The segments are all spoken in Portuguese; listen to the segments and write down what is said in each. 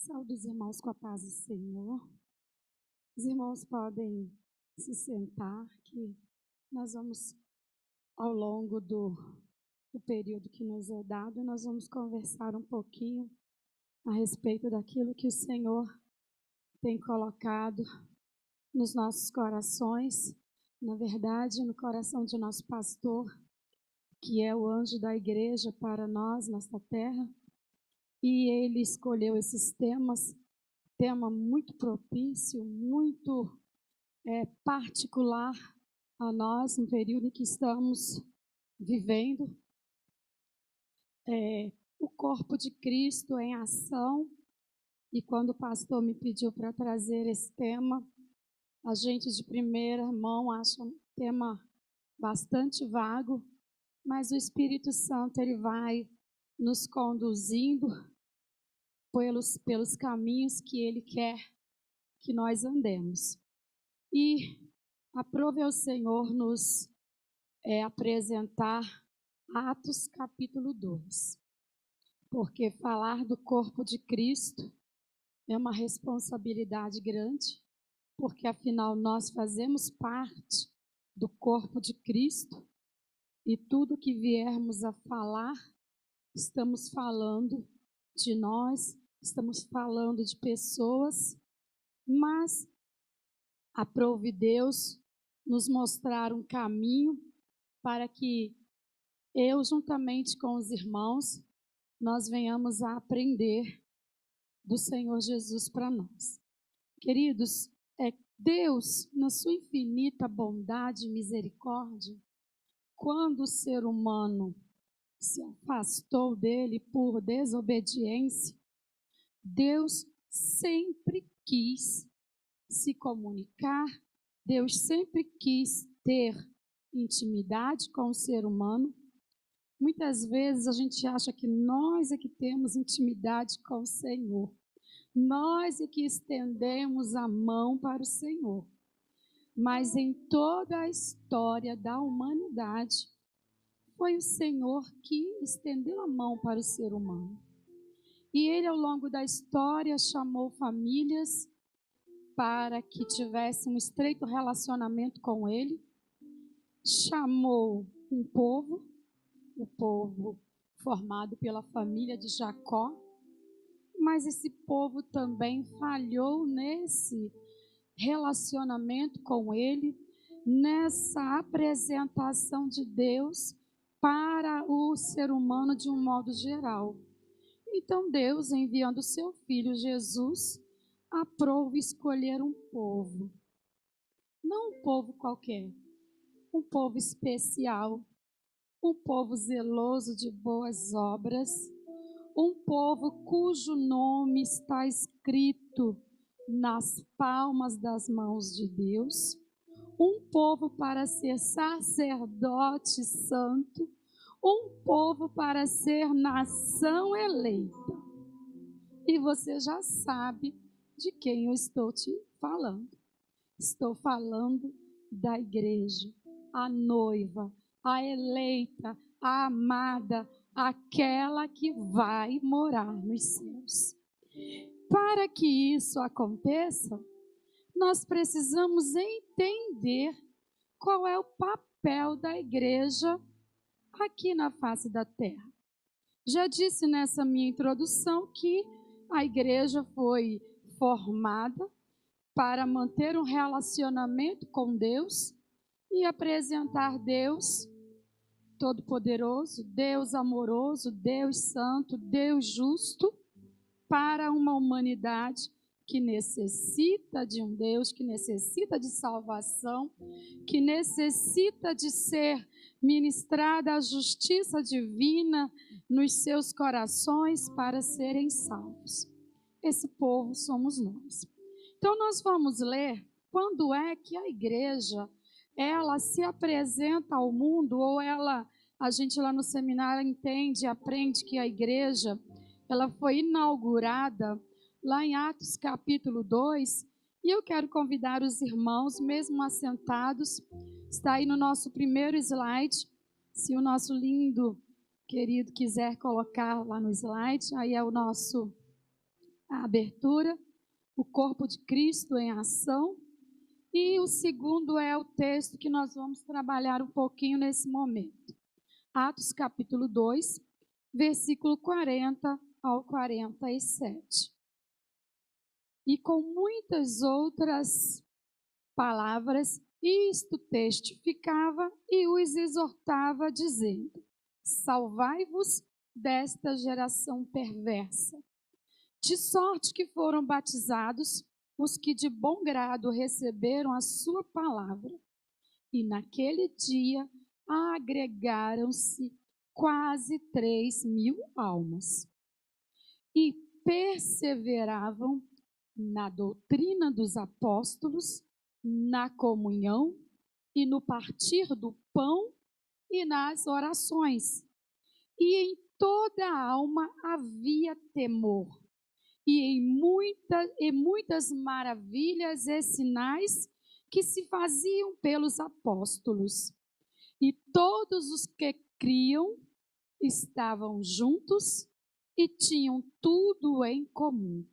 Saúde os irmãos com a paz do Senhor. Os irmãos podem se sentar, que nós vamos, ao longo do período que nos é dado, nós vamos conversar um pouquinho a respeito daquilo que o Senhor tem colocado nos nossos corações, na verdade, no coração de nosso pastor, que é o anjo da igreja para nós nesta terra. E ele escolheu esses temas, tema muito propício, muito particular a nós, no período em que estamos vivendo. O corpo de Cristo em ação. E quando o pastor me pediu para trazer esse tema, a gente de primeira mão acha um tema bastante vago, mas o Espírito Santo ele vai nos conduzindo pelos caminhos que Ele quer que nós andemos. E aprove ao Senhor nos apresentar Atos capítulo 2, porque falar do corpo de Cristo é uma responsabilidade grande, porque afinal nós fazemos parte do corpo de Cristo e tudo que viermos a falar, estamos falando de nós, estamos falando de pessoas, mas aprove Deus nos mostrar um caminho para que eu, juntamente com os irmãos, nós venhamos a aprender do Senhor Jesus para nós. Queridos, Deus, na sua infinita bondade e misericórdia, quando o ser humano se afastou dele por desobediência, Deus sempre quis se comunicar, Deus sempre quis ter intimidade com o ser humano. Muitas vezes a gente acha que nós é que temos intimidade com o Senhor, nós é que estendemos a mão para o Senhor, mas em toda a história da humanidade, foi o Senhor que estendeu a mão para o ser humano. E Ele, ao longo da história, chamou famílias para que tivessem um estreito relacionamento com Ele. Chamou um povo, o povo formado pela família de Jacó. Mas esse povo também falhou nesse relacionamento com Ele, nessa apresentação de Deus para o ser humano de um modo geral. Então Deus, enviando o seu Filho Jesus, aprove escolher um povo. Não um povo qualquer, um povo especial, um povo zeloso de boas obras, um povo cujo nome está escrito nas palmas das mãos de Deus, um povo para ser sacerdote santo, um povo para ser nação eleita. E você já sabe de quem eu estou te falando. Estou falando da igreja, a noiva, a eleita, a amada, aquela que vai morar nos céus. Para que isso aconteça, nós precisamos entender qual é o papel da igreja aqui na face da terra. Já disse nessa minha introdução que a igreja foi formada para manter um relacionamento com Deus e apresentar Deus Todo-Poderoso, Deus amoroso, Deus santo, Deus justo, para uma humanidade que necessita de um Deus, que necessita de salvação, que necessita de ser ministrada a justiça divina nos seus corações para serem salvos. Esse povo somos nós. Então nós vamos ler quando é que a igreja ela se apresenta ao mundo, ou a gente lá no seminário entende, aprende que a igreja ela foi inaugurada lá em Atos capítulo 2, e eu quero convidar os irmãos, mesmo assentados, está aí no nosso primeiro slide, se o nosso lindo querido quiser colocar lá no slide, aí é o nosso a abertura, o corpo de Cristo em ação. E o segundo é o texto que nós vamos trabalhar um pouquinho nesse momento. Atos capítulo 2, versículo 40 ao 47. E com muitas outras palavras, isto testificava e os exortava, dizendo: salvai-vos desta geração perversa. De sorte que foram batizados os que de bom grado receberam a sua palavra. E naquele dia agregaram-se quase 3.000 almas. E perseveravam na doutrina dos apóstolos, na comunhão e no partir do pão e nas orações. E em toda a alma havia temor. E em muitas maravilhas e sinais que se faziam pelos apóstolos. E todos os que criam estavam juntos e tinham tudo em comum.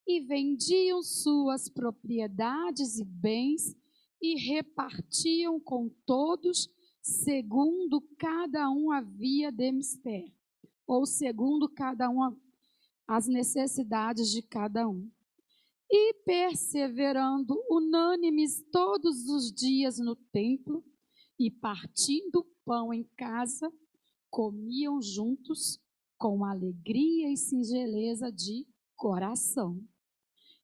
E vendiam suas propriedades e bens e repartiam com todos, segundo cada um havia de mister, ou segundo cada um as necessidades de cada um. E perseverando unânimes todos os dias no templo, e partindo o pão em casa, comiam juntos com alegria e singeleza de coração.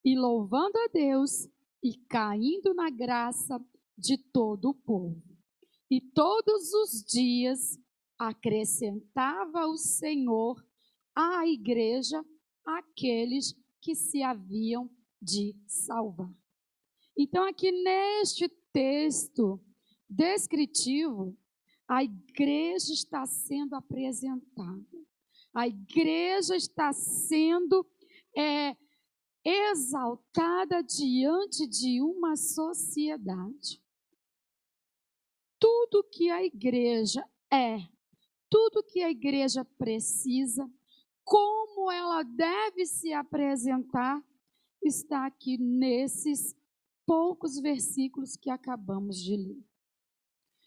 E louvando a Deus e caindo na graça de todo o povo. E todos os dias acrescentava o Senhor à igreja aqueles que se haviam de salvar. Então, aqui neste texto descritivo, a igreja está sendo apresentada. A igreja está sendo exaltada diante de uma sociedade. Tudo que a igreja é, tudo que a igreja precisa, como ela deve se apresentar, está aqui nesses poucos versículos que acabamos de ler.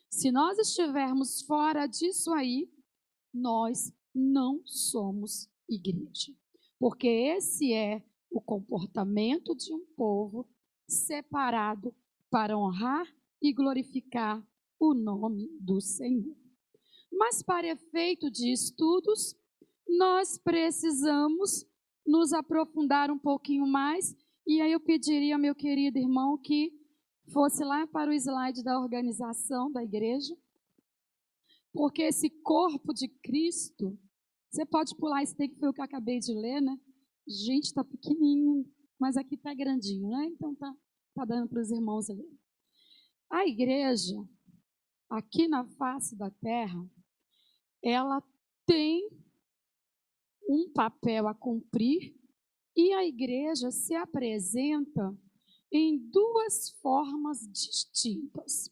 Se nós estivermos fora disso aí, nós não somos igreja. Porque esse é o comportamento de um povo separado para honrar e glorificar o nome do Senhor. Mas para efeito de estudos, nós precisamos nos aprofundar um pouquinho mais, e aí eu pediria ao meu querido irmão que fosse lá para o slide da organização da igreja, porque esse corpo de Cristo, você pode pular esse texto que foi o que eu acabei de ler, né? Gente, está pequenininho, mas aqui está grandinho, né? Então tá dando para os irmãos ler. A igreja, aqui na face da terra, ela tem um papel a cumprir, e a igreja se apresenta em duas formas distintas.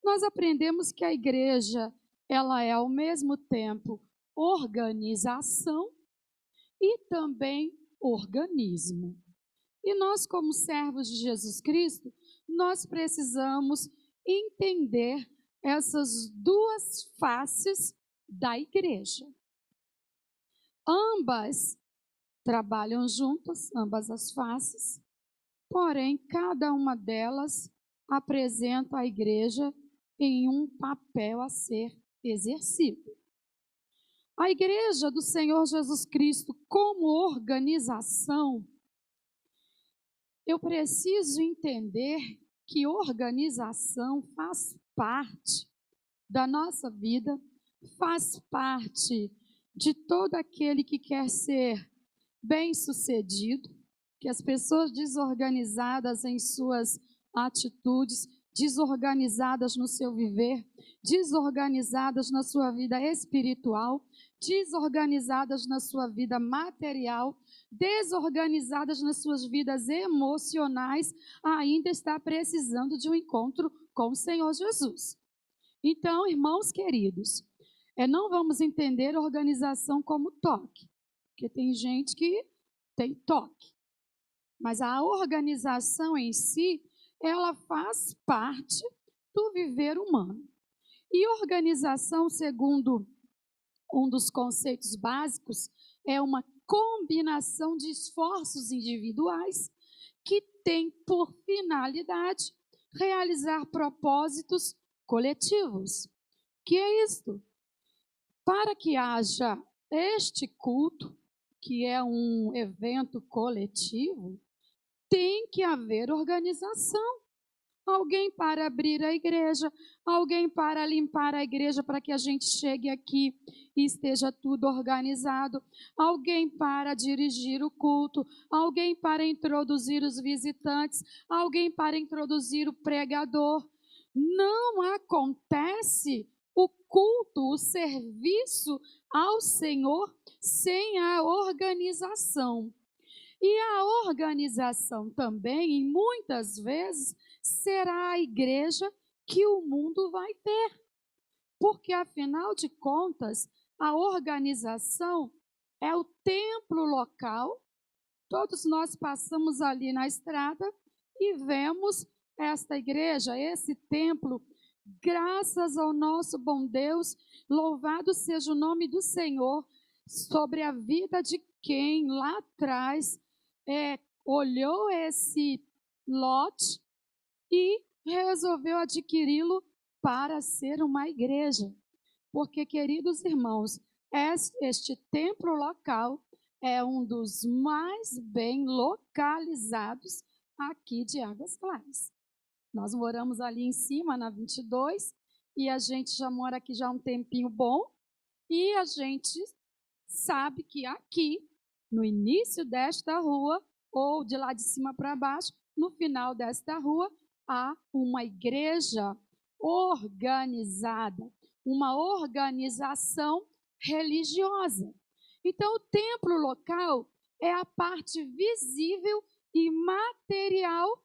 Nós aprendemos que a igreja, ela é ao mesmo tempo organização e também organismo. E nós, como servos de Jesus Cristo, nós precisamos entender essas duas faces da igreja. Ambas trabalham juntas, ambas as faces, porém, cada uma delas apresenta a igreja em um papel a ser exercido. A igreja do Senhor Jesus Cristo, como organização, eu preciso entender que organização faz parte da nossa vida, faz parte de todo aquele que quer ser bem-sucedido, que as pessoas desorganizadas em suas atitudes, desorganizadas no seu viver, desorganizadas na sua vida espiritual, desorganizadas na sua vida material, desorganizadas nas suas vidas emocionais, ainda está precisando de um encontro com o Senhor Jesus. Então, irmãos queridos, não vamos entender organização como toque, porque tem gente que tem toque. Mas a organização em si, ela faz parte do viver humano. E organização, segundo um dos conceitos básicos, é uma combinação de esforços individuais que tem por finalidade realizar propósitos coletivos. Que é isto? Para que haja este culto, que é um evento coletivo, tem que haver organização. Alguém para abrir a igreja, alguém para limpar a igreja para que a gente chegue aqui e esteja tudo organizado, alguém para dirigir o culto, alguém para introduzir os visitantes, alguém para introduzir o pregador. Não acontece o culto, o serviço ao Senhor sem a organização. E a organização também, e muitas vezes, será a igreja que o mundo vai ter. Porque, afinal de contas, a organização é o templo local. Todos nós passamos ali na estrada e vemos esta igreja, esse templo. Graças ao nosso bom Deus, louvado seja o nome do Senhor, sobre a vida de quem lá atrás olhou esse lote e resolveu adquiri-lo para ser uma igreja. Porque, queridos irmãos, este templo local é um dos mais bem localizados aqui de Águas Claras. Nós moramos ali em cima, na 22, e a gente já mora aqui já há um tempinho bom, e a gente sabe que aqui, no início desta rua, ou de lá de cima para baixo, no final desta rua, há uma igreja organizada, uma organização religiosa. Então, o templo local é a parte visível e material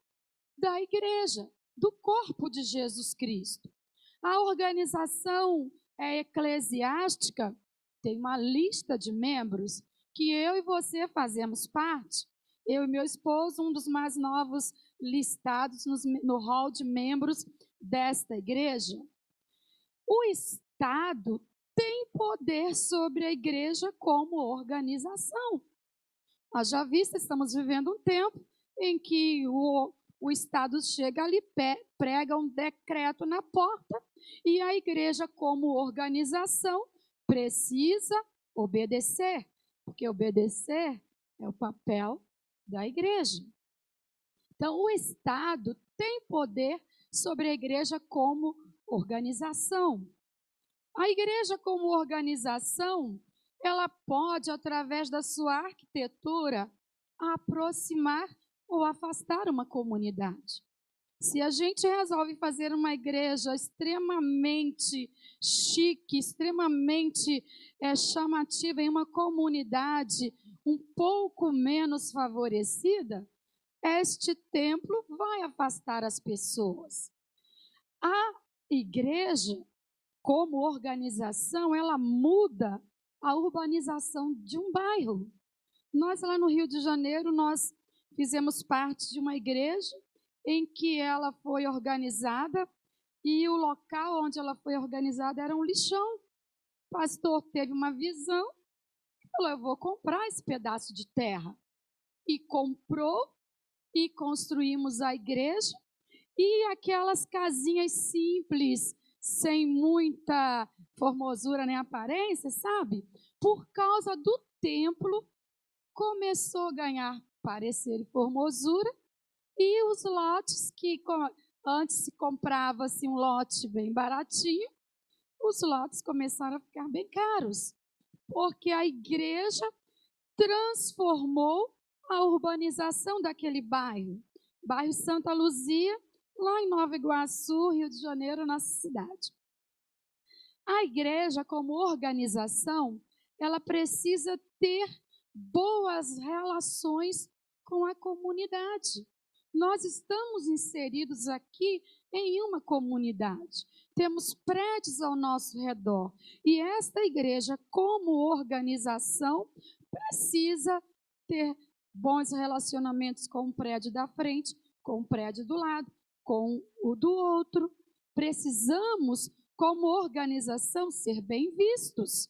da igreja, do corpo de Jesus Cristo. A organização eclesiástica tem uma lista de membros que eu e você fazemos parte. Eu e meu esposo, um dos mais novos listados no hall de membros desta igreja. O Estado tem poder sobre a igreja como organização. Haja vista, estamos vivendo um tempo em que o Estado chega ali, prega um decreto na porta e a igreja, como organização, precisa obedecer, porque obedecer é o papel da igreja. Então, o Estado tem poder sobre a igreja como organização. A igreja como organização, ela pode, através da sua arquitetura, aproximar ou afastar uma comunidade. Se a gente resolve fazer uma igreja extremamente chique, extremamente chamativa em uma comunidade um pouco menos favorecida, este templo vai afastar as pessoas. A igreja, como organização, ela muda a urbanização de um bairro. Nós, lá no Rio de Janeiro, nós fizemos parte de uma igreja em que ela foi organizada e o local onde ela foi organizada era um lixão. O pastor teve uma visão, falou, eu vou comprar esse pedaço de terra. E comprou e construímos a igreja e aquelas casinhas simples, sem muita formosura nem aparência, sabe? Por causa do templo, começou a ganhar parecer e formosura, e os lotes que antes se comprava-se um lote bem baratinho, os lotes começaram a ficar bem caros, porque a igreja transformou a urbanização daquele bairro Santa Luzia, lá em Nova Iguaçu, Rio de Janeiro, nossa cidade. A igreja, como organização, ela precisa ter boas relações com a comunidade. Nós estamos inseridos aqui em uma comunidade. Temos prédios ao nosso redor. E esta igreja, como organização, precisa ter bons relacionamentos com o prédio da frente, com o prédio do lado, com o do outro. Precisamos, como organização, ser bem vistos.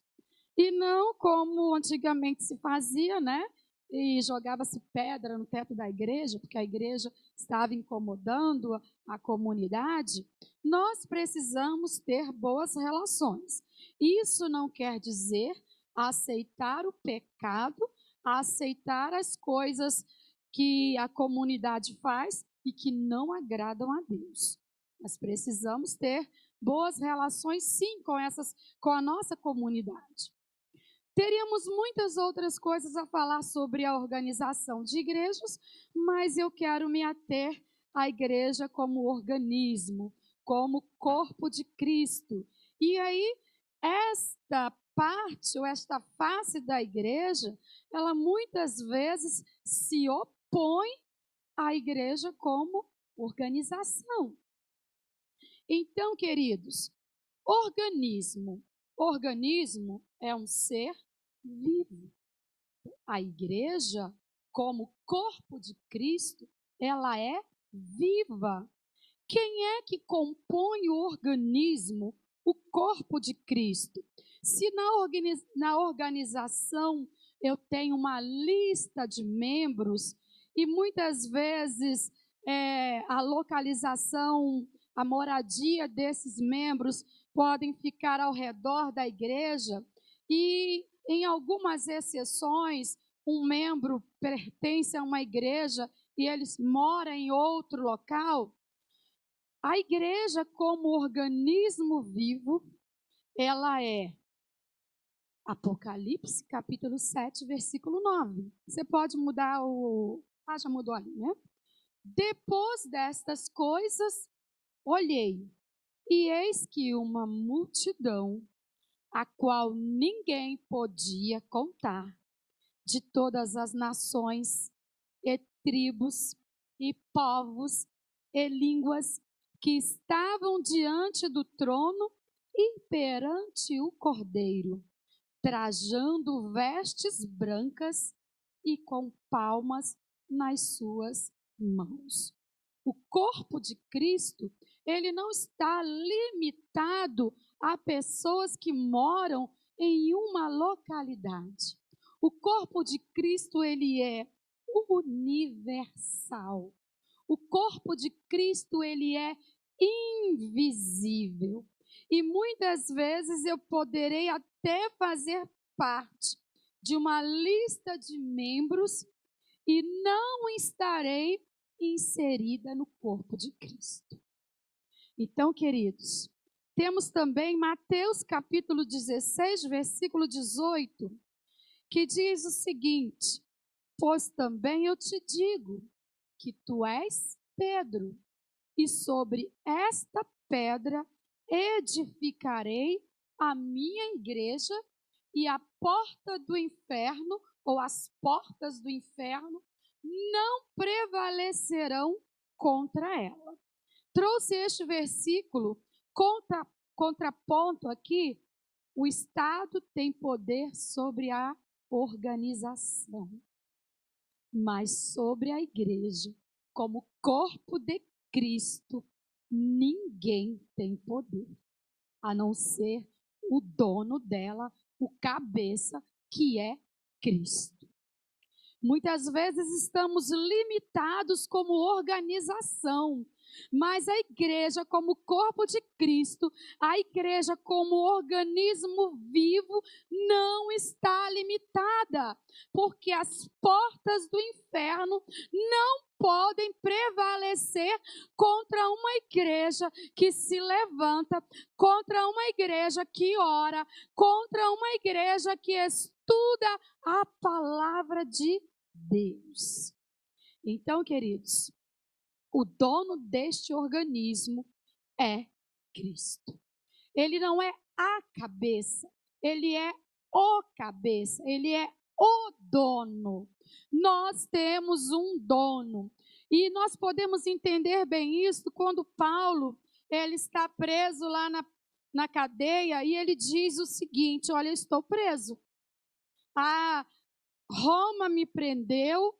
E não como antigamente se fazia, né? E jogava-se pedra no teto da igreja, porque a igreja estava incomodando a comunidade. Nós precisamos ter boas relações. Isso não quer dizer aceitar o pecado, aceitar as coisas que a comunidade faz e que não agradam a Deus. Nós precisamos ter boas relações, sim, com a nossa comunidade. Teríamos muitas outras coisas a falar sobre a organização de igrejas, mas eu quero me ater à igreja como organismo, como corpo de Cristo. E aí, esta parte ou esta face da igreja, ela muitas vezes se opõe à igreja como organização. Então, queridos, organismo é um ser vivo. A igreja, como corpo de Cristo, ela é viva. Quem é que compõe o organismo, o corpo de Cristo? Se na organização eu tenho uma lista de membros e muitas vezes a localização, a moradia desses membros podem ficar ao redor da igreja e, em algumas exceções, um membro pertence a uma igreja e eles moram em outro local. A igreja, como organismo vivo, ela é Apocalipse, capítulo 7, versículo 9. Você pode mudar o... já mudou ali, né? Depois destas coisas, olhei, e eis que uma multidão, a qual ninguém podia contar, de todas as nações, e tribos, e povos, e línguas, que estavam diante do trono e perante o Cordeiro, trajando vestes brancas e com palmas nas suas mãos. O corpo de Cristo, ele não está limitado a pessoas que moram em uma localidade. O corpo de Cristo, ele é universal. O corpo de Cristo, ele é invisível. E muitas vezes eu poderei até fazer parte de uma lista de membros e não estarei inserida no corpo de Cristo. Então, queridos, temos também Mateus capítulo 16, versículo 18, que diz o seguinte: pois também eu te digo que tu és Pedro, e sobre esta pedra edificarei a minha igreja, e a porta do inferno, ou as portas do inferno, não prevalecerão contra ela. Trouxe este versículo, contraponto aqui, o Estado tem poder sobre a organização, mas sobre a igreja, como corpo de Cristo, ninguém tem poder, a não ser o dono dela, o cabeça, que é Cristo. Muitas vezes estamos limitados como organização, mas a igreja como corpo de Cristo, a igreja como organismo vivo, não está limitada, porque as portas do inferno não podem prevalecer contra uma igreja que se levanta, contra uma igreja que ora, contra uma igreja que estuda a palavra de Deus. Então, queridos, o dono deste organismo é Cristo. Ele não é a cabeça, ele é o cabeça, ele é o dono. Nós temos um dono. E nós podemos entender bem isso quando Paulo, ele está preso lá na cadeia e ele diz o seguinte: olha, eu estou preso. Roma me prendeu,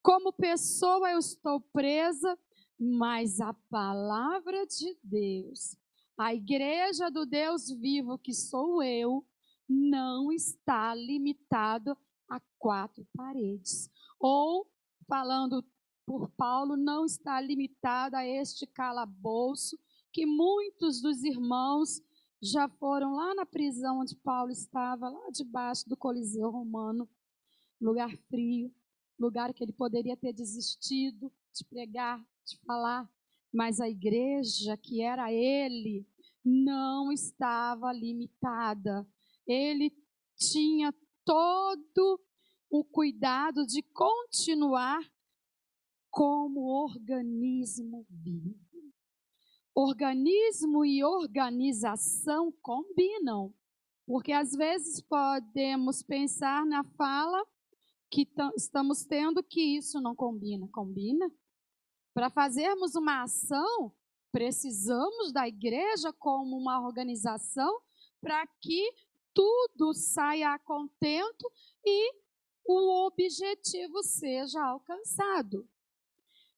Como pessoa eu estou presa, mas a palavra de Deus, a igreja do Deus vivo que sou eu, não está limitado a 4 paredes. Ou, falando por Paulo, não está limitada a este calabouço que muitos dos irmãos já foram lá na prisão onde Paulo estava, lá debaixo do Coliseu Romano, lugar frio, lugar que ele poderia ter desistido de pregar, de falar, mas a igreja que era ele não estava limitada. Ele tinha todo o cuidado de continuar como organismo vivo. Organismo e organização combinam, porque às vezes podemos pensar na fala que estamos tendo que isso não combina. Combina? Para fazermos uma ação, precisamos da igreja como uma organização para que tudo saia a contento e o objetivo seja alcançado.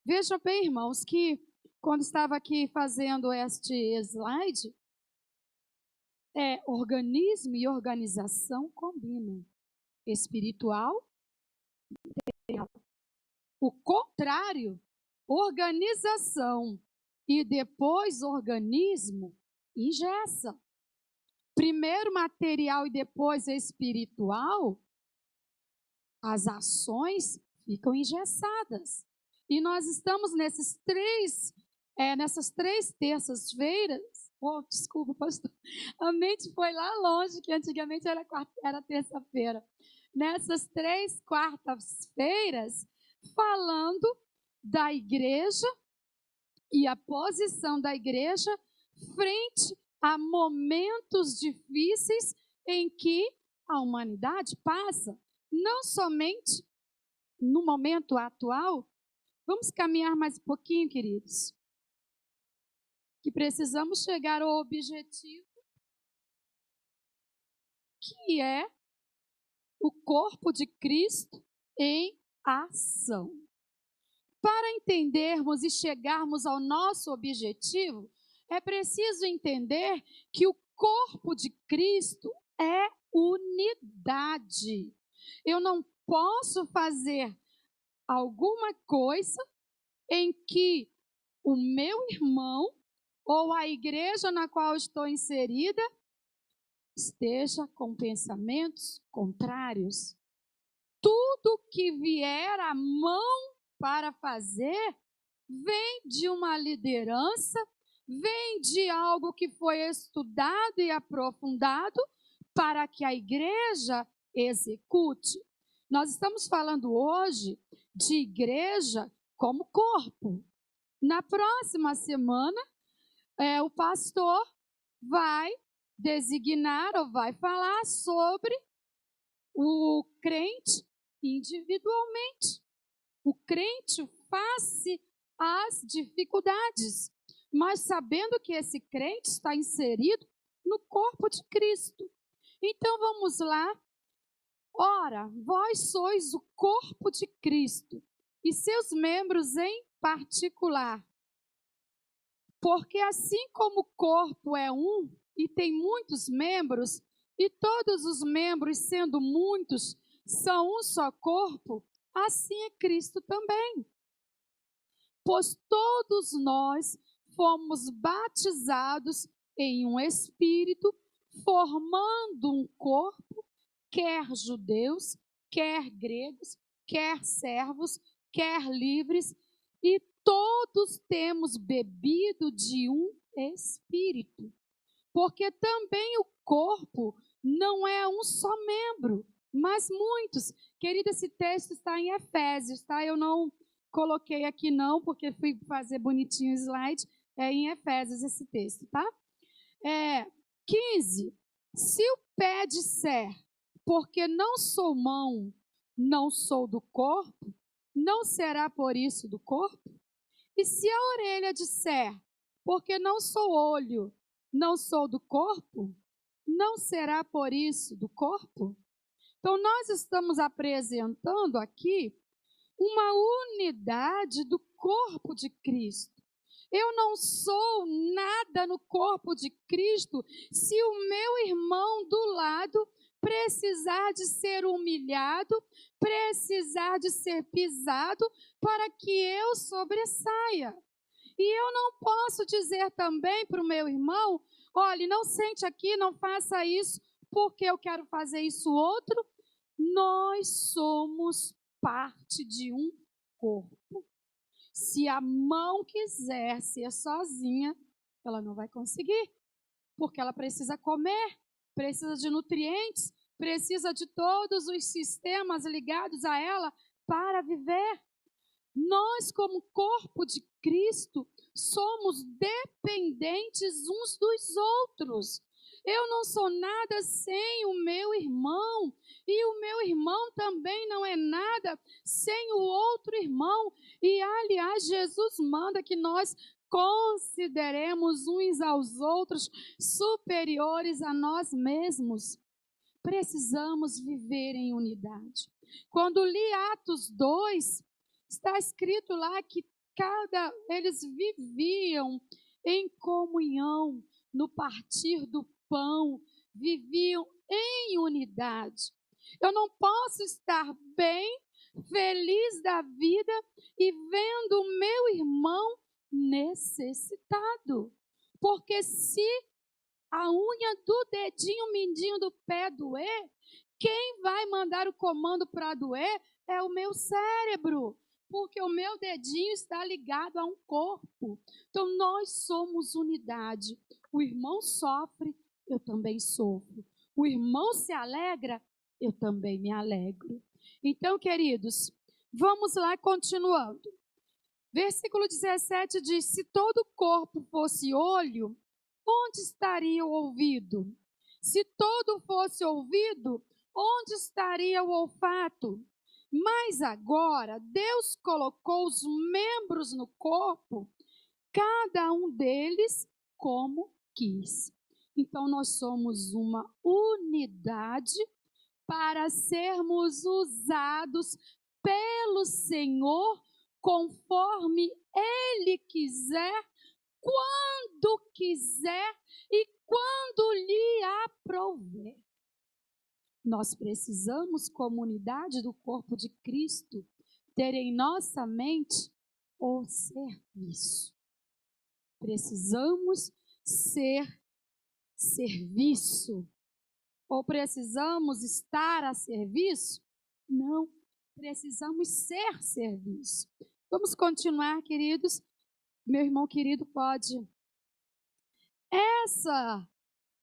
Veja bem, irmãos, que quando estava aqui fazendo este slide, organismo e organização combinam. Espiritual, o contrário, organização e depois organismo, engessa. Primeiro material e depois espiritual, as ações ficam engessadas. E nós estamos nessas três terças-feiras. Oh, desculpa, pastor. A mente foi lá longe, que antigamente era terça-feira. Nessas 3 quartas-feiras, falando da igreja e a posição da igreja frente a momentos difíceis em que a humanidade passa. Não somente no momento atual. Vamos caminhar mais um pouquinho, queridos. Que precisamos chegar ao objetivo, que é o corpo de Cristo em ação. Para entendermos e chegarmos ao nosso objetivo, é preciso entender que o corpo de Cristo é unidade. Eu não posso fazer alguma coisa em que o meu irmão ou a igreja na qual estou inserida esteja com pensamentos contrários. Tudo que vier à mão para fazer vem de uma liderança, vem de algo que foi estudado e aprofundado para que a igreja execute. Nós estamos falando hoje de igreja como corpo. Na próxima semana, o pastor vai designar ou vai falar sobre o crente individualmente. O crente face às dificuldades, mas sabendo que esse crente está inserido no corpo de Cristo. Então vamos lá. Ora, vós sois o corpo de Cristo e seus membros em particular. Porque assim como o corpo é um e tem muitos membros, e todos os membros, sendo muitos, são um só corpo, assim é Cristo também. Pois todos nós fomos batizados em um espírito, formando um corpo, quer judeus, quer gregos, quer servos, quer livres, e todos temos bebido de um espírito. Porque também o corpo não é um só membro, mas muitos. Querida, esse texto está em Efésios, tá? Eu não coloquei aqui não, porque fui fazer bonitinho o slide. É em Efésios esse texto, tá? 15. Se o pé disser, porque não sou mão, não sou do corpo, não será por isso do corpo? E se a orelha disser, porque não sou olho, não sou do corpo, não será por isso do corpo? Então, nós estamos apresentando aqui uma unidade do corpo de Cristo. Eu não sou nada no corpo de Cristo se o meu irmão do lado precisar de ser humilhado, precisar de ser pisado para que eu sobressaia. E eu não posso dizer também para o meu irmão, olhe, não sente aqui, não faça isso, porque eu quero fazer isso outro. Nós somos parte de um corpo. Se a mão quiser ser sozinha, ela não vai conseguir, porque ela precisa comer, precisa de nutrientes, precisa de todos os sistemas ligados a ela para viver. Nós, como corpo de Cristo, somos dependentes uns dos outros. Eu não sou nada sem o meu irmão, e o meu irmão também não é nada sem o outro irmão. E, aliás, Jesus manda que nós consideremos uns aos outros superiores a nós mesmos. Precisamos viver em unidade. Quando li Atos 2, está escrito lá que eles viviam em comunhão, no partir do pão, viviam em unidade. Eu não posso estar bem, feliz da vida e vendo o meu irmão necessitado. Porque se a unha do dedinho mindinho do pé doer, quem vai mandar o comando para doer é o meu cérebro, porque o meu dedinho está ligado a um corpo. Então, nós somos unidade. O irmão sofre, eu também sofro. O irmão se alegra, eu também me alegro. Então, queridos, vamos lá continuando. Versículo 17 diz, se todo o corpo fosse olho, onde estaria o ouvido? Se todo fosse ouvido, onde estaria o olfato? Mas agora, Deus colocou os membros no corpo, cada um deles como quis. Então, nós somos uma unidade para sermos usados pelo Senhor conforme Ele quiser, quando quiser e quando lhe aprouver. Nós precisamos, comunidade do corpo de Cristo, ter em nossa mente o serviço. Precisamos ser serviço. Ou precisamos estar a serviço? Não, precisamos ser serviço. Vamos continuar, queridos. Meu irmão querido pode. Essa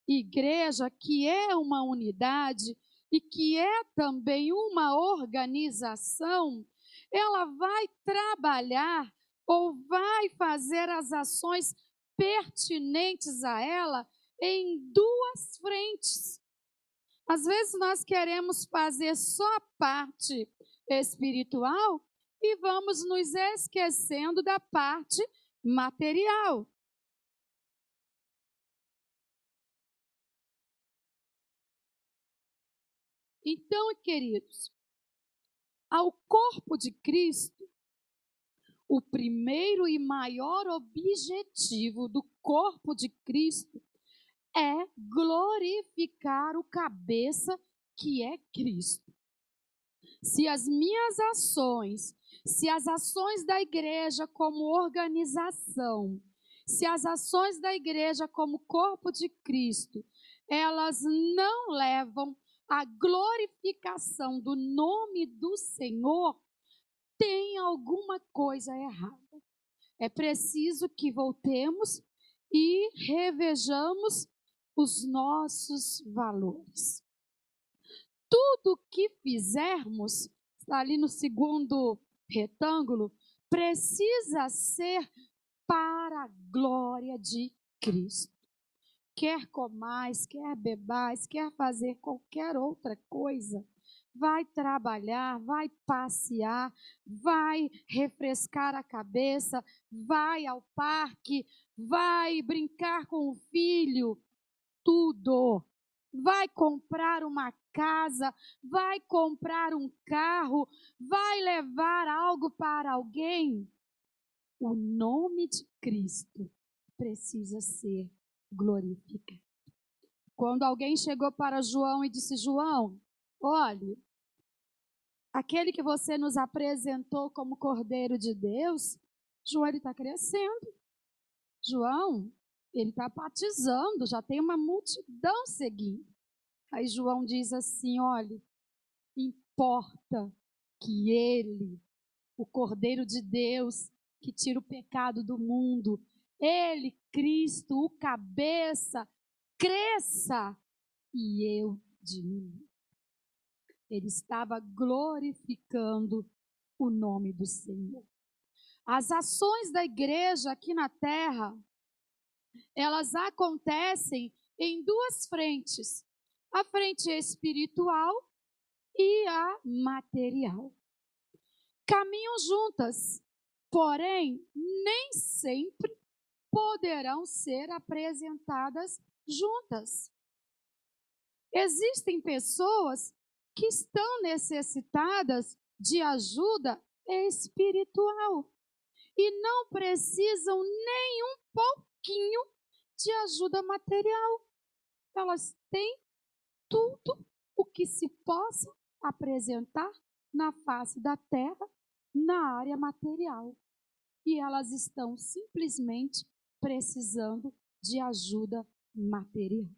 igreja que é uma unidade e que é também uma organização, ela vai trabalhar ou vai fazer as ações pertinentes a ela em duas frentes. Às vezes nós queremos fazer só a parte espiritual e vamos nos esquecendo da parte material. Então, queridos, ao corpo de Cristo, o primeiro e maior objetivo do corpo de Cristo é glorificar o cabeça que é Cristo. Se as minhas ações, se as ações da igreja como organização, se as ações da igreja como corpo de Cristo, elas não levam à glorificação do nome do Senhor, tem alguma coisa errada. É preciso que voltemos e revejamos os nossos valores. Tudo que fizermos, está ali no segundo retângulo, precisa ser para a glória de Cristo. Quer comais, quer bebais, quer fazer qualquer outra coisa, vai trabalhar, vai passear, vai refrescar a cabeça, vai ao parque, vai brincar com o filho, tudo vai comprar uma casa, vai comprar um carro, vai levar algo para alguém, o nome de Cristo precisa ser glorificado. Quando alguém chegou para João e disse: João, olhe, aquele que você nos apresentou como Cordeiro de Deus, João, ele está crescendo. João, ele está batizando, já tem uma multidão seguindo. Aí João diz assim: olha, importa que ele, o Cordeiro de Deus, que tira o pecado do mundo, ele, Cristo, o cabeça, cresça e eu diminua. Ele estava glorificando o nome do Senhor. As ações da igreja aqui na terra, elas acontecem em duas frentes: a frente espiritual e a material. Caminham juntas, porém, nem sempre poderão ser apresentadas juntas. Existem pessoas que estão necessitadas de ajuda espiritual e não precisam nem um pouquinho de ajuda material. Elas têm tudo o que se possa apresentar na face da terra, na área material. E elas estão simplesmente precisando de ajuda material.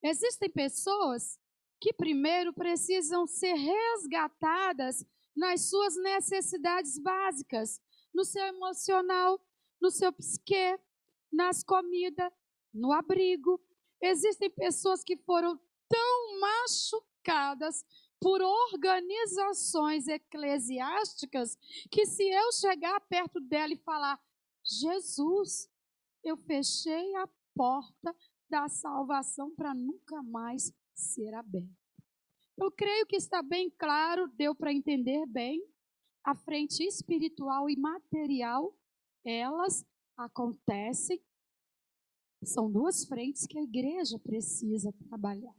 Existem pessoas que primeiro precisam ser resgatadas nas suas necessidades básicas, no seu emocional, no seu psique, nas comidas, no abrigo. Existem pessoas que foram tão machucadas por organizações eclesiásticas que se eu chegar perto dela e falar: Jesus, eu fechei a porta da salvação para nunca mais ser aberta. Eu creio que está bem claro, deu para entender bem. A frente espiritual e material, elas acontecem. São duas frentes que a igreja precisa trabalhar,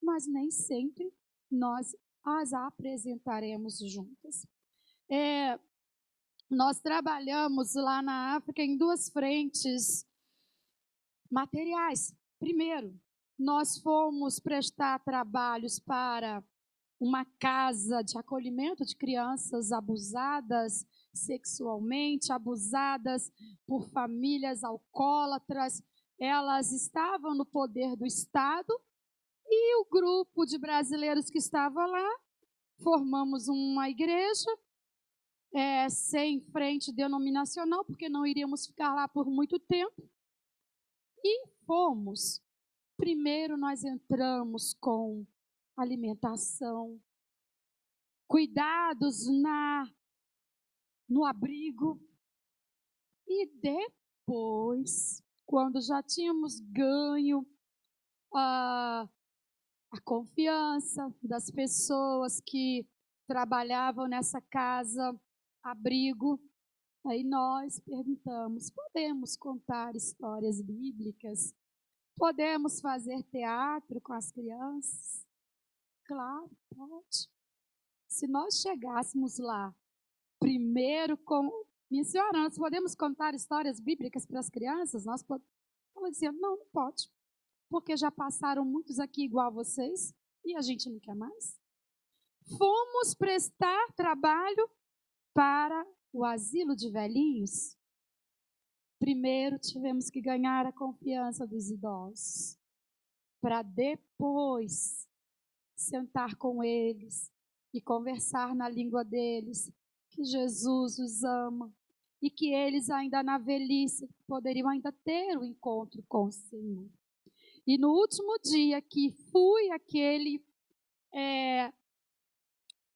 mas nem sempre nós as apresentaremos juntas. Nós trabalhamos lá na África em duas frentes materiais. Primeiro, nós fomos prestar trabalhos para uma casa de acolhimento de crianças abusadas sexualmente, abusadas por famílias alcoólatras. Elas estavam no poder do Estado e o grupo de brasileiros que estava lá, formamos uma igreja sem frente denominacional, porque não iríamos ficar lá por muito tempo. E fomos. Primeiro nós entramos com alimentação, cuidados no abrigo. E depois, quando já tínhamos ganho a confiança das pessoas que trabalhavam nessa casa, abrigo, aí nós perguntamos: podemos contar histórias bíblicas? Podemos fazer teatro com as crianças? Claro, pode. Se nós chegássemos lá, primeiro com... Minha senhora, nós podemos contar histórias bíblicas para as crianças? Ela dizia: não, não pode. Porque já passaram muitos aqui igual a vocês e a gente não quer mais. Fomos prestar trabalho para o asilo de velhinhos. Primeiro tivemos que ganhar a confiança dos idosos, para depois sentar com eles e conversar na língua deles, que Jesus os ama e que eles ainda na velhice poderiam ainda ter um encontro com o Senhor. E no último dia que fui àquele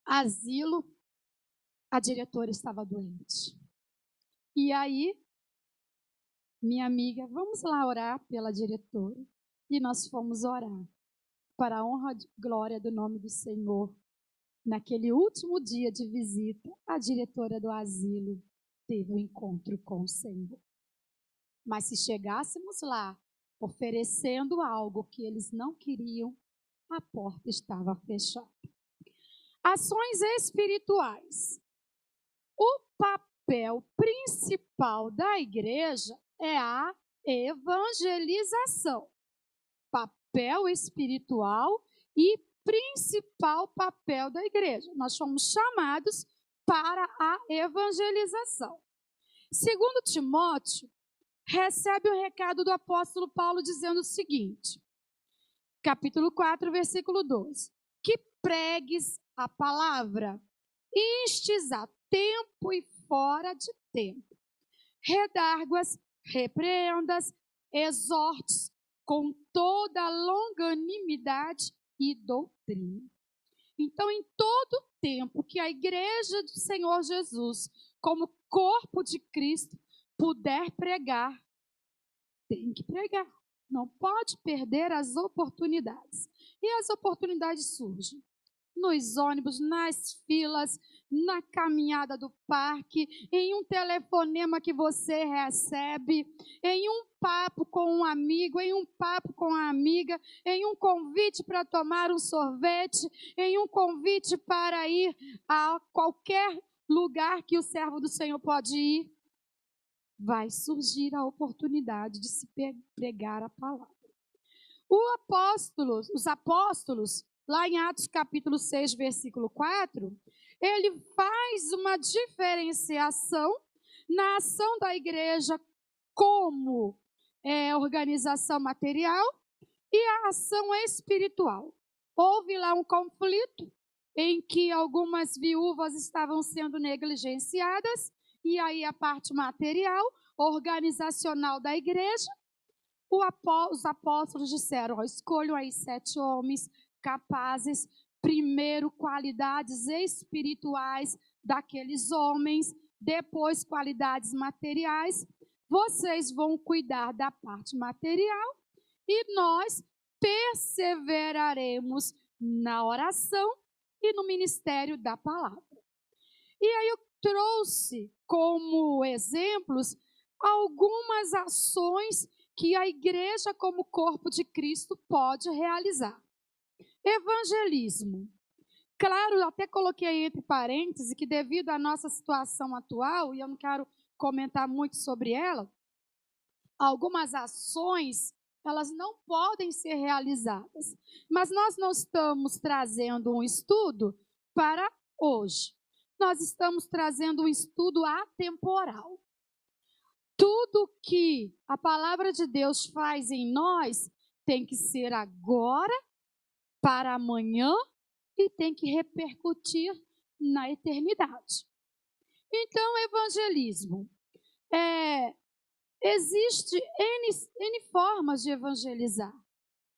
asilo, a diretora estava doente. E aí, minha amiga, vamos lá orar pela diretora. E nós fomos orar para a honra e glória do nome do Senhor. Naquele último dia de visita, a diretora do asilo teve um encontro com o Senhor. Mas se chegássemos lá oferecendo algo que eles não queriam, a porta estava fechada. Ações espirituais. O papel principal da igreja é a evangelização. Papel espiritual e principal papel da igreja. Nós fomos chamados para a evangelização. Segundo Timóteo, recebe o recado do apóstolo Paulo dizendo o seguinte, capítulo 4, versículo 12, que pregues a palavra, instes a tempo e fora de tempo, redarguas, repreendas, exortes com toda longanimidade e doutrina. Então, em todo tempo que a igreja do Senhor Jesus, como corpo de Cristo, puder pregar, tem que pregar. Não pode perder as oportunidades. E as oportunidades surgem nos ônibus, nas filas, na caminhada do parque, em um telefonema que você recebe, em um papo com um amigo, em um papo com a amiga, em um convite para tomar um sorvete, em um convite para ir a qualquer lugar que o servo do Senhor pode ir. Vai surgir a oportunidade de se pregar a palavra. Os apóstolos, lá em Atos capítulo 6, versículo 4, ele faz uma diferenciação na ação da igreja como organização material e a ação espiritual. Houve lá um conflito em que algumas viúvas estavam sendo negligenciadas, e aí a parte material, organizacional da igreja, os apóstolos disseram, escolham aí 7 homens capazes, primeiro qualidades espirituais daqueles homens, depois qualidades materiais, vocês vão cuidar da parte material e nós perseveraremos na oração e no ministério da palavra. E aí eu trouxe como exemplos algumas ações que a igreja como corpo de Cristo pode realizar. Evangelismo. Claro, eu até coloquei entre parênteses que devido à nossa situação atual, e eu não quero comentar muito sobre ela, algumas ações, elas não podem ser realizadas. Mas nós não estamos trazendo um estudo para hoje. Nós estamos trazendo um estudo atemporal. Tudo que a palavra de Deus faz em nós tem que ser agora, para amanhã, e tem que repercutir na eternidade. Então, evangelismo. Existe N formas de evangelizar.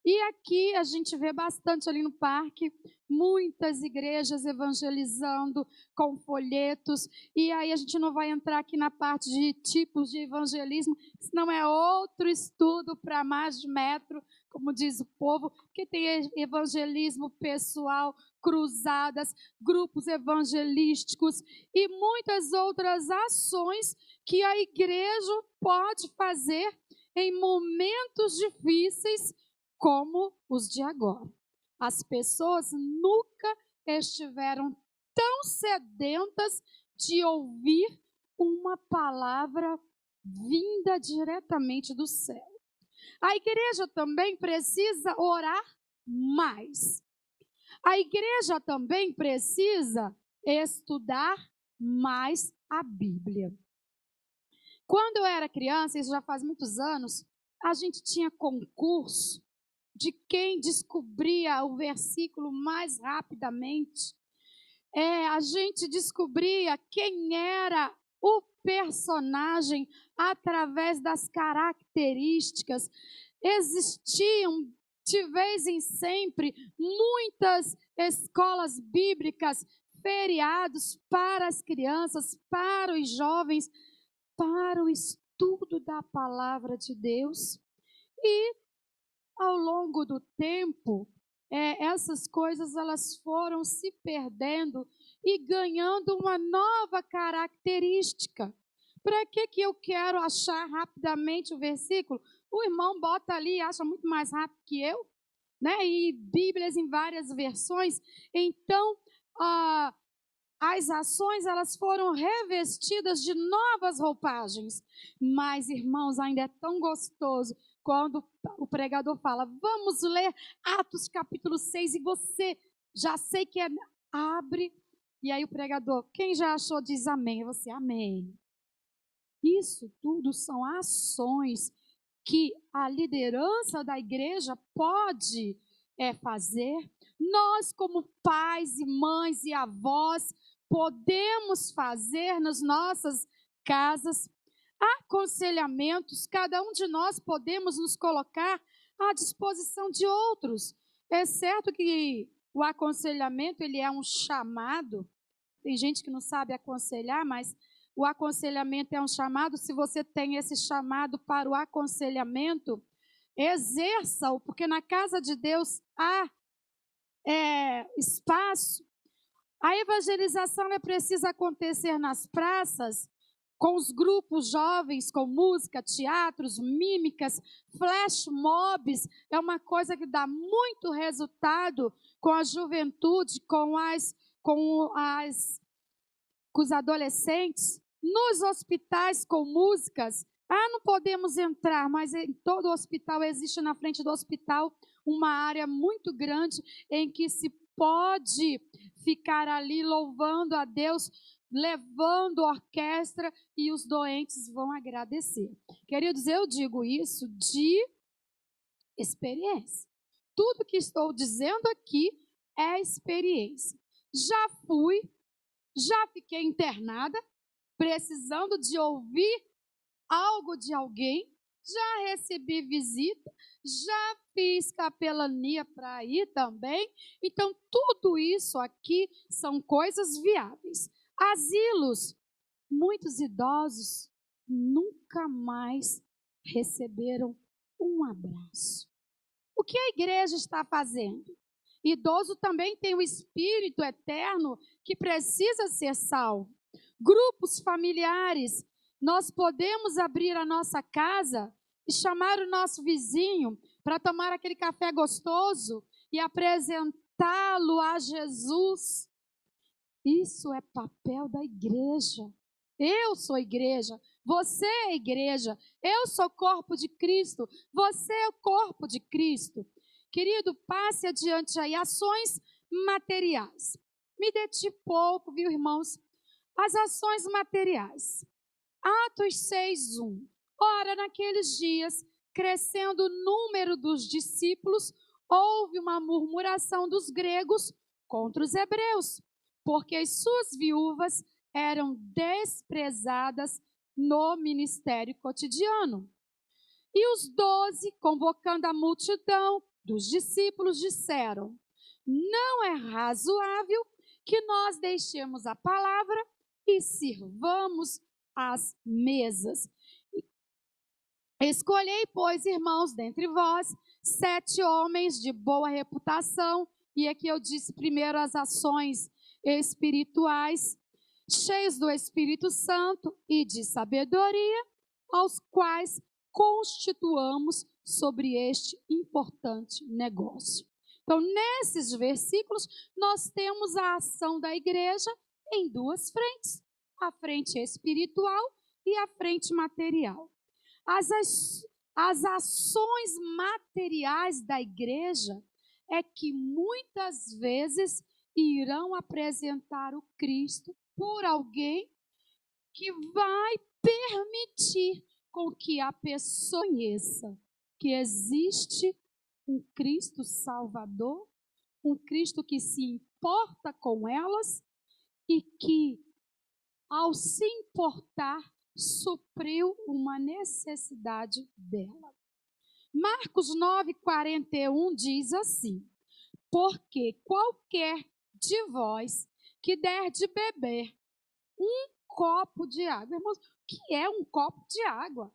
E aqui a gente vê bastante ali no parque, muitas igrejas evangelizando com folhetos. E aí a gente não vai entrar aqui na parte de tipos de evangelismo, senão é outro estudo para mais de metro, como diz o povo, que tem evangelismo pessoal, cruzadas, grupos evangelísticos e muitas outras ações que a igreja pode fazer em momentos difíceis como os de agora. As pessoas nunca estiveram tão sedentas de ouvir uma palavra vinda diretamente do céu. A igreja também precisa orar mais. A igreja também precisa estudar mais a Bíblia. Quando eu era criança, isso já faz muitos anos, a gente tinha concurso de quem descobria o versículo mais rapidamente. A gente descobria quem era o personagem através das características. Existiam, de vez em sempre, muitas escolas bíblicas, feriados para as crianças, para os jovens, para o estudo da palavra de Deus. E ao longo do tempo, essas coisas elas foram se perdendo e ganhando uma nova característica. Para que eu quero achar rapidamente o versículo? O irmão bota ali e acha muito mais rápido que eu, né? E Bíblias em várias versões. Então, as ações, elas foram revestidas de novas roupagens. Mas, irmãos, ainda é tão gostoso quando o pregador fala, vamos ler Atos capítulo 6, e você, já sei que abre, e aí o pregador, quem já achou, diz amém. E você, amém. Isso tudo são ações que a liderança da igreja pode fazer. Nós, como pais e mães e avós, podemos fazer nas nossas casas aconselhamentos. Cada um de nós podemos nos colocar à disposição de outros. É certo que o aconselhamento, ele é um chamado. Tem gente que não sabe aconselhar, mas o aconselhamento é um chamado. Se você tem esse chamado para o aconselhamento, exerça-o, porque na casa de Deus há espaço. A evangelização precisa acontecer nas praças, com os grupos jovens, com música, teatros, mímicas, flash mobs. É uma coisa que dá muito resultado com a juventude, com os adolescentes. Nos hospitais com músicas, não podemos entrar, mas em todo hospital existe na frente do hospital uma área muito grande em que se pode ficar ali louvando a Deus, levando orquestra, e os doentes vão agradecer. Queridos, eu digo isso de experiência. Tudo que estou dizendo aqui é experiência. Já fiquei internada, precisando de ouvir algo de alguém, já recebi visita, já fiz capelania para ir também. Então, tudo isso aqui são coisas viáveis. Asilos, muitos idosos nunca mais receberam um abraço. O que a igreja está fazendo? Idoso também tem o espírito eterno que precisa ser salvo. Grupos familiares, nós podemos abrir a nossa casa e chamar o nosso vizinho para tomar aquele café gostoso e apresentá-lo a Jesus. Isso é papel da igreja. Eu sou igreja, você é igreja, eu sou corpo de Cristo, você é o corpo de Cristo. Querido, passe adiante aí, ações materiais. Me deti pouco, viu, irmãos? As ações materiais. Atos 6:1. Ora, naqueles dias, crescendo o número dos discípulos, houve uma murmuração dos gregos contra os hebreus, porque as suas viúvas eram desprezadas no ministério cotidiano. E os 12, convocando a multidão dos discípulos, disseram: não é razoável que nós deixemos a palavra e sirvamos as mesas. Escolhei, pois, irmãos, dentre vós, 7 homens de boa reputação, e aqui eu disse primeiro as ações espirituais, cheios do Espírito Santo e de sabedoria, aos quais constituamos sobre este importante negócio. Então, nesses versículos, nós temos a ação da igreja em 2 frentes: a frente espiritual e a frente material. As ações materiais da igreja é que muitas vezes irão apresentar o Cristo por alguém que vai permitir com que a pessoa conheça que existe um Cristo Salvador, um Cristo que se importa com elas e que, ao se importar, supriu uma necessidade dela. Marcos 9:41 diz assim: porque qualquer de vós que der de beber um copo de água. Irmãos, o que é um copo de água?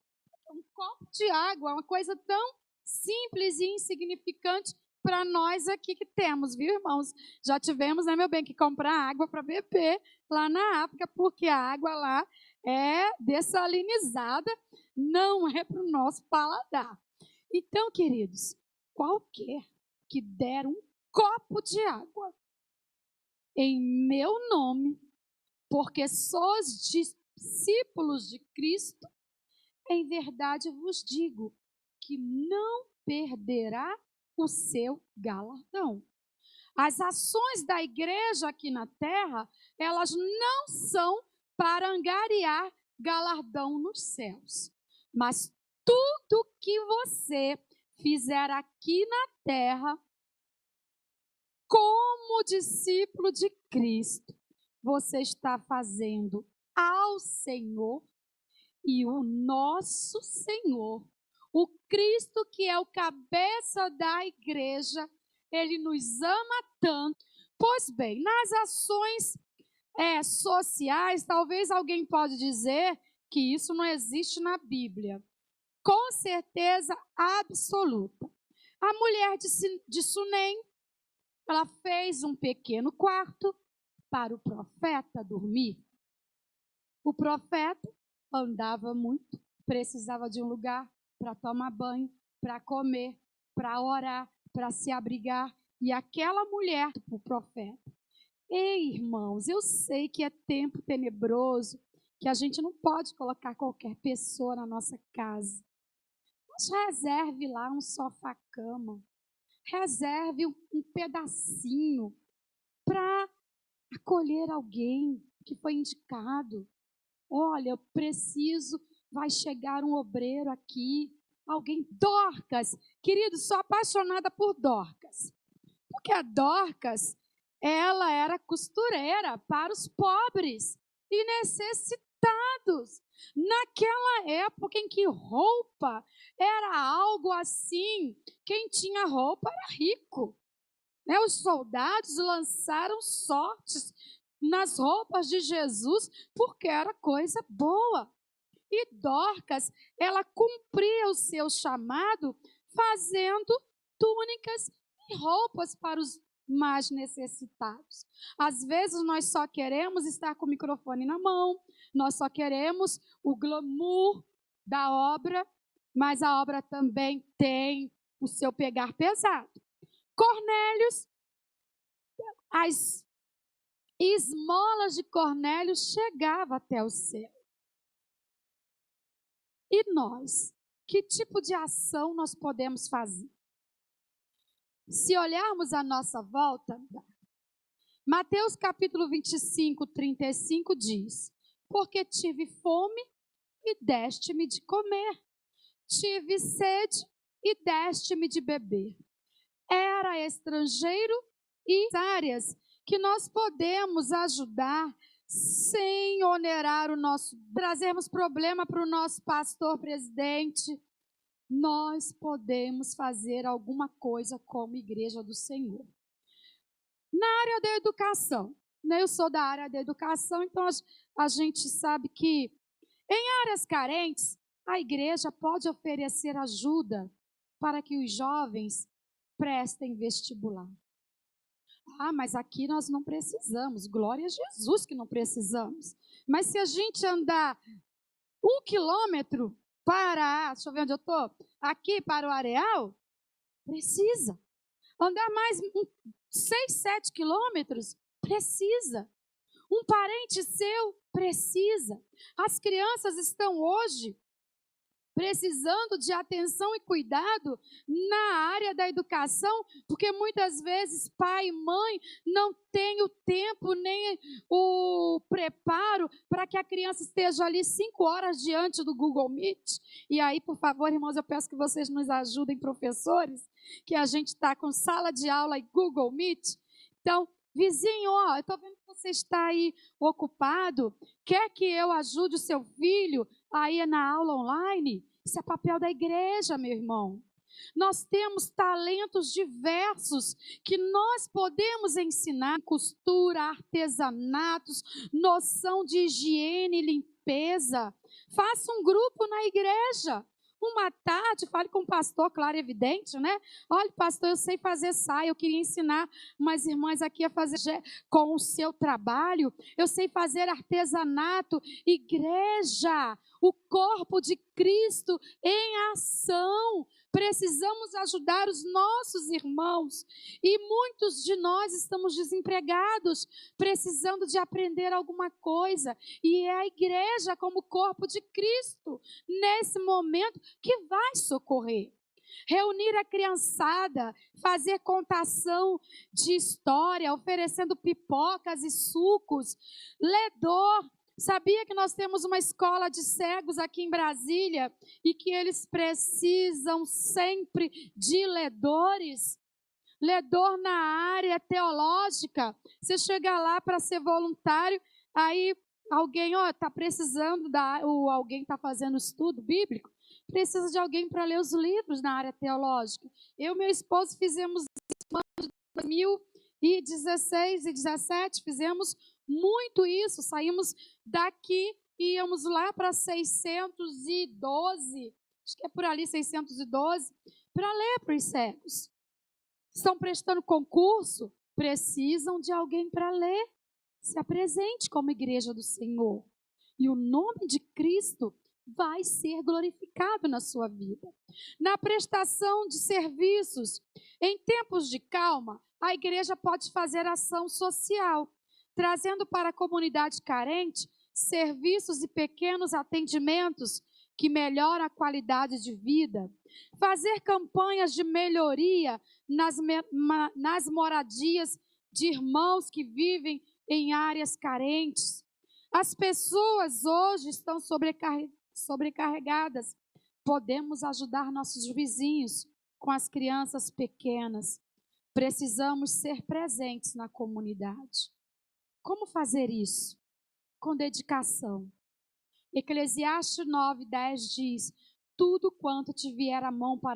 Um copo de água é uma coisa tão simples e insignificante para nós aqui que temos, viu, irmãos? Já tivemos, né, meu bem, que comprar água para beber lá na África, porque a água lá é dessalinizada, não é para o nosso paladar. Então, queridos, qualquer que der um copo de água em meu nome, porque sois discípulos de Cristo, em verdade vos digo que não perderá o seu galardão. As ações da igreja aqui na terra, elas não são para angariar galardão nos céus. Mas tudo que você fizer aqui na terra, como discípulo de Cristo, você está fazendo ao Senhor, e o nosso Senhor, o Cristo que é o cabeça da igreja, ele nos ama tanto. Pois bem, nas ações sociais, talvez alguém pode dizer que isso não existe na Bíblia. Com certeza absoluta. A mulher de Sunem, ela fez um pequeno quarto para o profeta dormir. O profeta andava muito, precisava de um lugar para tomar banho, para comer, para orar, para se abrigar. E aquela mulher, o profeta. Ei, irmãos, eu sei que é tempo tenebroso, que a gente não pode colocar qualquer pessoa na nossa casa. Mas reserve lá um sofá-cama. Reserve um pedacinho para acolher alguém que foi indicado. Olha, eu preciso, vai chegar um obreiro aqui, alguém, Dorcas. Querido, sou apaixonada por Dorcas. Porque a Dorcas, ela era costureira para os pobres e necessitados. Naquela época em que roupa era algo assim, quem tinha roupa era rico. Né? Os soldados lançaram sortes nas roupas de Jesus porque era coisa boa. E Dorcas, ela cumpria o seu chamado fazendo túnicas e roupas para os mais necessitados. Às vezes nós só queremos estar com o microfone na mão, nós só queremos o glamour da obra, mas a obra também tem o seu pegar pesado. Cornélios, as esmolas de Cornélio chegavam até o céu. E nós, que tipo de ação nós podemos fazer? Se olharmos à nossa volta, Mateus capítulo 25, 35 diz: porque tive fome e deste-me de comer, tive sede e deste-me de beber. Era estrangeiro e áreas que nós podemos ajudar sem onerar o nosso, trazermos problema para o nosso pastor presidente. Nós podemos fazer alguma coisa como igreja do Senhor. Na área da educação, né? Eu sou da área da educação, então a gente sabe que em áreas carentes, a igreja pode oferecer ajuda para que os jovens prestem vestibular. Ah, mas aqui nós não precisamos. Glória a Jesus que não precisamos. Mas se a gente andar 1 quilômetro para, deixa eu ver onde eu estou, aqui para o Areal, precisa. Andar mais 6, 7 quilômetros, precisa. Um parente seu precisa. As crianças estão hoje precisando de atenção e cuidado na área da educação, porque muitas vezes pai e mãe não têm o tempo nem o preparo para que a criança esteja ali 5 horas diante do Google Meet. E aí, por favor, irmãos, eu peço que vocês nos ajudem, professores, que a gente está com sala de aula e Google Meet. Então, vizinho, ó, eu estou vendo que você está aí ocupado, quer que eu ajude o seu filho aí na aula online? Isso é papel da igreja, meu irmão. Nós temos talentos diversos que nós podemos ensinar: costura, artesanatos, noção de higiene e limpeza. Faça um grupo na igreja. uma tarde, fale com o pastor, claro e evidente, né? Olha, pastor, eu sei fazer saia, eu queria ensinar umas irmãs aqui a fazer com o seu trabalho. Eu sei fazer artesanato. Igreja, o corpo de Cristo em ação. Precisamos ajudar os nossos irmãos. E muitos de nós estamos desempregados, precisando de aprender alguma coisa. E é a igreja, como corpo de Cristo, nesse momento, que vai socorrer. Reunir a criançada, fazer contação de história, oferecendo pipocas e sucos. Ledor. Sabia que nós temos uma escola de cegos aqui em Brasília e que eles precisam sempre de ledores? Ledor na área teológica. Você chega lá para ser voluntário, aí alguém está precisando, alguém está fazendo estudo bíblico, precisa de alguém para ler os livros na área teológica. Eu e meu esposo fizemos isso no ano de 2016 e 2017, fizemos muito isso, saímos daqui e íamos lá para 612, acho que é por ali 612, para ler para os cegos. Estão prestando concurso, precisam de alguém para ler. Se apresente como igreja do Senhor. E o nome de Cristo vai ser glorificado na sua vida. Na prestação de serviços, em tempos de calma, a igreja pode fazer ação social, trazendo para a comunidade carente serviços e pequenos atendimentos que melhoram a qualidade de vida. Fazer campanhas de melhoria nas moradias de irmãos que vivem em áreas carentes. As pessoas hoje estão sobrecarregadas. Podemos ajudar nossos vizinhos com as crianças pequenas. Precisamos ser presentes na comunidade. Como fazer isso? Com dedicação. Eclesiastes 9:10 diz: tudo quanto te vier à mão para